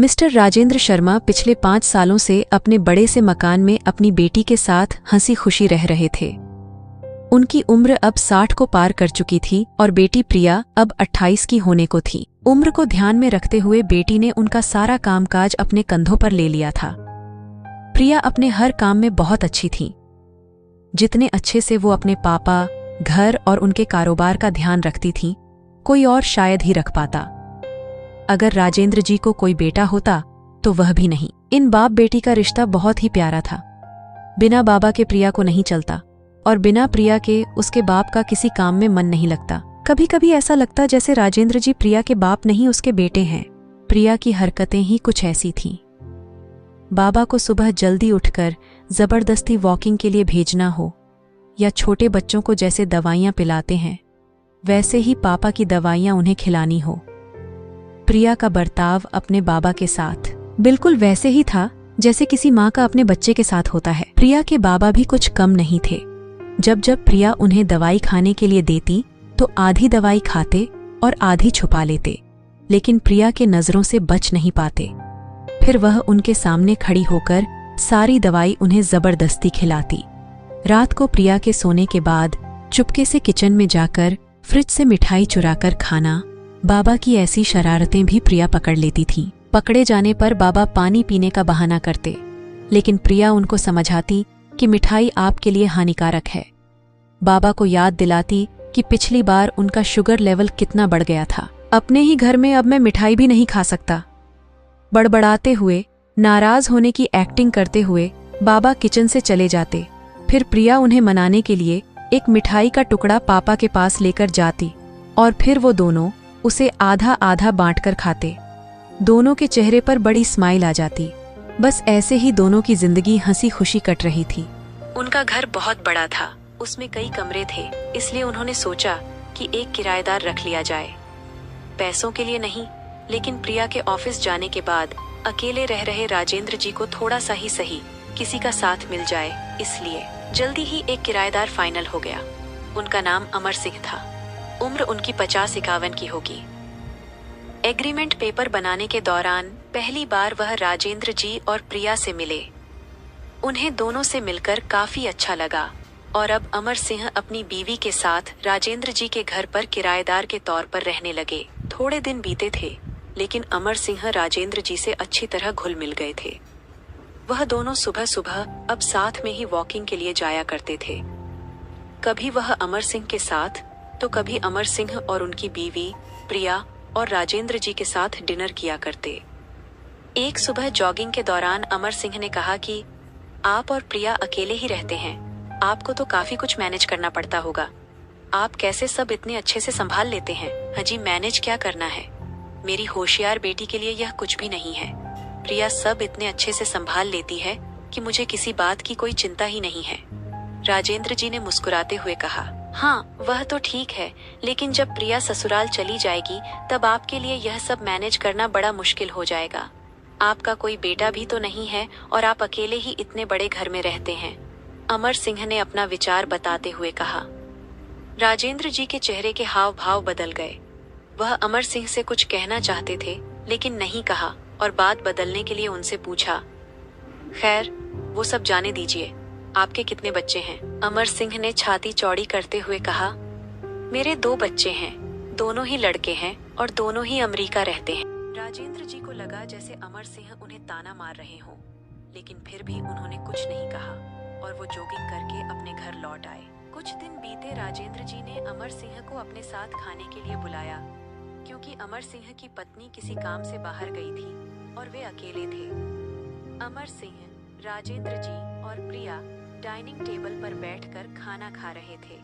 Mister Rajendra Sharma पिछले 5 सालों से अपने बड़े से मकान में अपनी बेटी के साथ हंसी खुशी रह रहे थे। उनकी उम्र अब 60 को पार कर चुकी थी और बेटी प्रिया अब 28 की होने को थी। उम्र को ध्यान में रखते हुए बेटी ने उनका सारा कामकाज अपने कंधों पर ले लिया था। प्रिया अपने हर काम में बहुत अच्छी थी। जितने अच्छे से वो अपने पापा, घर और उनके कारोबार का ध्यान रखती थीं, कोई और शायद ही रख पाता। अगर राजेंद्र जी को कोई बेटा होता तो वह भी नहीं। इन बाप बेटी का रिश्ता बहुत ही प्यारा था। बिना बाबा के प्रिया को नहीं चलता और बिना प्रिया के उसके बाप का किसी काम में मन नहीं लगता। कभी कभी ऐसा लगता जैसे राजेंद्र जी प्रिया के बाप नहीं उसके बेटे हैं। प्रिया की हरकतें ही कुछ ऐसी थीं। बाबा को सुबह जल्दी उठकर जबरदस्ती वॉकिंग के लिए भेजना हो या छोटे बच्चों को जैसे दवाइयां पिलाते हैं वैसे ही पापा की दवाइयां उन्हें खिलानी हो। प्रिया का बर्ताव अपने बाबा के साथ बिल्कुल वैसे ही था जैसे किसी माँ का अपने बच्चे के साथ होता है। प्रिया के बाबा भी कुछ कम नहीं थे। जब जब प्रिया उन्हें दवाई खाने के लिए देती तो आधी दवाई खाते और आधी छुपा लेते, लेकिन प्रिया के नजरों से बच नहीं पाते। फिर वह उनके सामने खड़ी होकर सारी दवाई उन्हें जबरदस्ती खिलाती। रात को प्रिया के सोने के बाद चुपके से किचन में जाकर फ्रिज से मिठाई चुराकर खाना। बाबा की ऐसी शरारतें भी प्रिया पकड़ लेती थीं। पकड़े जाने पर बाबा पानी पीने का बहाना करते, लेकिन प्रिया उनको समझाती कि मिठाई आपके लिए हानिकारक है। बाबा को याद दिलाती कि पिछली बार उनका शुगर लेवल कितना बढ़ गया था। अपने ही घर में अब मैं मिठाई भी नहीं खा सकता। बड़बड़ाते हुए, नाराज होने की एक्टिंग करते हुए बाबा किचन से चले जाते। फिर प्रिया उन्हें मनाने के लिए एक मिठाई का टुकड़ा पापा के पास लेकर जाती और फिर वो दोनों उसे आधा आधा बांटकर खाते। दोनों के चेहरे पर बड़ी स्माइल आ जाती। बस ऐसे ही दोनों की जिंदगी हंसी खुशी कट रही थी। उनका घर बहुत बड़ा था, उसमें कई कमरे थे, इसलिए उन्होंने सोचा कि एक किराएदार रख लिया जाए। पैसों के लिए नहीं, लेकिन प्रिया के ऑफिस जाने के बाद अकेले रह रहे राजेंद्र जी को थोड़ा सा ही सही किसी का साथ मिल जाए, इसलिए जल्दी ही एक किराएदार फाइनल हो गया। उनका नाम अमर सिंह था। उम्र उनकी 50-51 की होगी। एग्रीमेंट पेपर बनाने के दौरान पहली बार वह राजेंद्र जी और प्रिया से मिले। उन्हें दोनों से मिलकर काफी अच्छा लगा और अब अमर सिंह अपनी बीवी के साथ राजेंद्र जी के घर पर किराएदार के तौर पर रहने लगे। थोड़े दिन बीते थे, लेकिन अमर सिंह राजेंद्र जी से अच्छी तरह घुल मिल गए थे। वह दोनों सुबह सुबह अब साथ में ही वॉकिंग के लिए जाया करते थे। कभी वह अमर सिंह के साथ तो कभी अमर सिंह और उनकी बीवी प्रिया और राजेंद्र जी के साथ डिनर किया करते। एक सुबह जॉगिंग के दौरान अमर सिंह ने कहा कि आप और प्रिया अकेले ही रहते हैं, आपको तो काफी कुछ मैनेज करना पड़ता होगा। आप कैसे सब इतने अच्छे से संभाल लेते हैं? हाजी, मैनेज क्या करना है? मेरी होशियार बेटी के लिए यह कुछ भी नहीं है। प्रिया सब इतने अच्छे से संभाल लेती है कि मुझे किसी बात की कोई चिंता ही नहीं है। राजेंद्र जी ने मुस्कुराते हुए कहा, हाँ वह तो ठीक है, लेकिन जब प्रिया ससुराल चली जाएगी तब आपके लिए यह सब मैनेज करना बड़ा मुश्किल हो जाएगा। आपका कोई बेटा भी तो नहीं है और आप अकेले ही इतने बड़े घर में रहते हैं। अमर सिंह ने अपना विचार बताते हुए कहा। राजेंद्र जी के चेहरे के हाव भाव बदल गए। वह अमर सिंह से कुछ कहना चाहते थे, लेकिन नहीं कहा और बात बदलने के लिए उनसे पूछा, खैर वो सब जाने दीजिए, आपके कितने बच्चे हैं? अमर सिंह ने छाती चौड़ी करते हुए कहा, मेरे 2 बच्चे हैं, दोनों ही लड़के हैं और दोनों ही अमेरिका रहते हैं। राजेंद्र जी को लगा जैसे अमर सिंह उन्हें ताना मार रहे हों, लेकिन फिर भी उन्होंने कुछ नहीं कहा और वो जॉगिंग करके अपने घर लौट आए। कुछ दिन बीते। राजेंद्र जी ने अमर सिंह को अपने साथ खाने के लिए बुलाया, क्योंकि अमर सिंह की पत्नी किसी काम से बाहर गई थी और वे अकेले थे। अमर सिंह, राजेंद्र जी और प्रिया डाइनिंग टेबल पर बैठकर खाना खा रहे थे।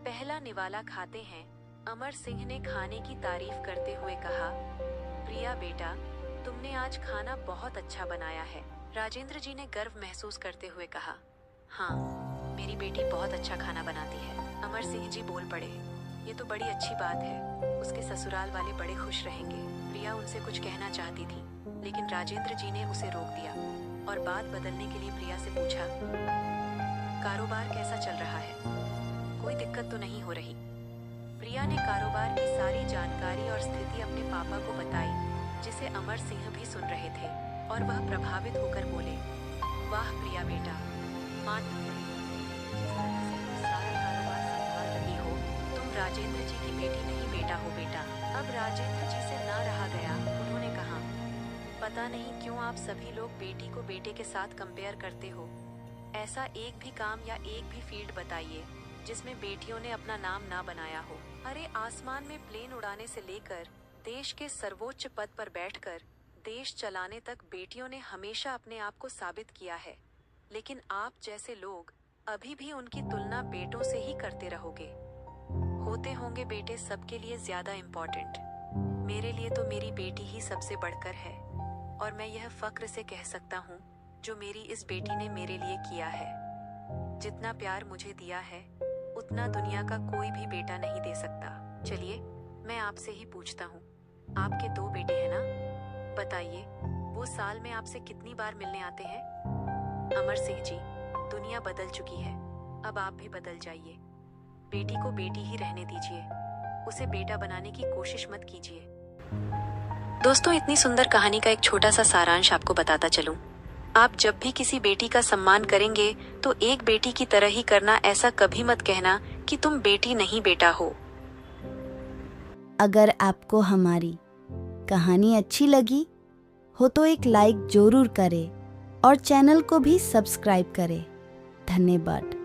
पहला निवाला खाते हैं। अमर सिंह ने खाने की तारीफ करते हुए कहा, प्रिया बेटा, तुमने आज खाना बहुत अच्छा बनाया है। राजेंद्र जी ने गर्व महसूस करते हुए कहा, हाँ मेरी बेटी बहुत अच्छा खाना बनाती है। अमर सिंह जी बोल पड़े, ये तो बड़ी अच्छी बात है, उसके ससुराल वाले बड़े खुश रहेंगे। प्रिया उनसे कुछ कहना चाहती थी, लेकिन राजेंद्र जी ने उसे रोक दिया और बात बदलने के लिए प्रिया से पूछा, कारोबार कैसा चल रहा है? कोई दिक्कत तो नहीं हो रही? प्रिया ने कारोबार की सारी जानकारी और स्थिति अपने पापा को बताई, जिसे अमर सिंह भी सुन रहे थे, और वह प्रभावित होकर बोले, वाह प्रिया बेटा, मानना पड़ेगा, जिस तरह से तुम सारा कारोबार संभाल रही हो, तुम राजेंद्र जी की बेटी नहीं बेटा हो बेटा। अब राजेंद्र जी से ना रहा गया, उन्होंने कहा, पता नहीं क्यों आप सभी लोग बेटी को बेटे के साथ कंपेयर करते हो। ऐसा एक भी काम या एक भी फील्ड बताइए जिसमें बेटियों ने अपना नाम ना बनाया हो। अरे आसमान में प्लेन उड़ाने से लेकर देश के सर्वोच्च पद पर बैठकर देश चलाने तक बेटियों ने हमेशा अपने आप को साबित किया है, लेकिन आप जैसे लोग अभी भी उनकी तुलना बेटों से ही करते रहोगे। होते होंगे बेटे सबके लिए ज्यादा इम्पोर्टेंट, मेरे लिए तो मेरी बेटी ही सबसे बढ़कर है, और मैं यह फक्र से कह सकता हूँ जो मेरी इस बेटी ने मेरे लिए किया है। जितना प्यार मुझे दिया है उतना दुनिया का कोई भी बेटा नहीं दे सकता। चलिए मैं आपसे ही पूछता हूँ, आपके 2 बेटे हैं ना? बताइए वो साल में आपसे कितनी बार मिलने आते हैं? अमर सिंह जी, दुनिया बदल चुकी है, अब आप भी बदल जाइए। बेटी को बेटी ही रहने दीजिए, उसे बेटा बनाने की कोशिश मत कीजिए। दोस्तों, इतनी सुंदर कहानी का एक छोटा सा सारांश आपको बताता चलूं। आप जब भी किसी बेटी का सम्मान करेंगे तो एक बेटी की तरह ही करना, ऐसा कभी मत कहना कि तुम बेटी नहीं बेटा हो। अगर आपको हमारी कहानी अच्छी लगी हो तो एक लाइक जरूर करें और चैनल को भी सब्सक्राइब करें। धन्यवाद।